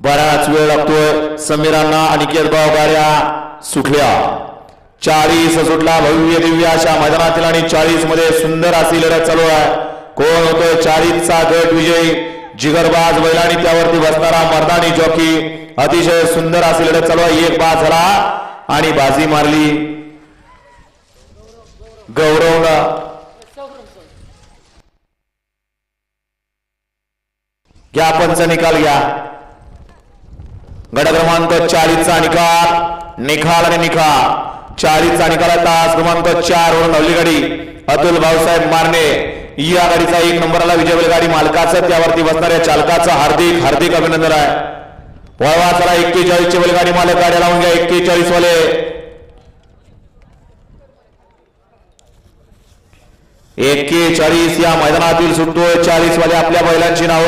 बराच वेळ लागतोय समीरांना. अनिकेत भाऊ गाड्या सुटल्या. 40 सुटला भव्य दिव्य अशा मैदानातील आणि 40 मध्ये सुंदर अशी लढत चालू आहे. कोण होतोय 40 चा गट विजयी? जिगरबाज बैलांनी त्यावरती बसणारा मर्दानी जॉकी. अतिशय सुंदर अशी लढत चालू आहे. एक बाद झाला आणि बाजी मारली गौरवनं. घ्या पंच निकाल घ्या. गट क्रमांक 40 चा निकाल आणि निकाल 40 चा निकाल. तास क्रमांक 4 वरून धावली गाडी अतुल भाऊसाहेब मारणे. या गाडीचा 1 नंबरला विजय बैलगाडी मालकाचं त्यावरती बसणाऱ्या चालकाचं हार्दिक हार्दिक अभिनंदन आहे. वळवा चला 41 चे बैलगाडी मालक गाड्या लावून घ्या. 41 वाले 41 या मैदानातील सुटतोय. 40 वाले आपल्या बैलांची नाव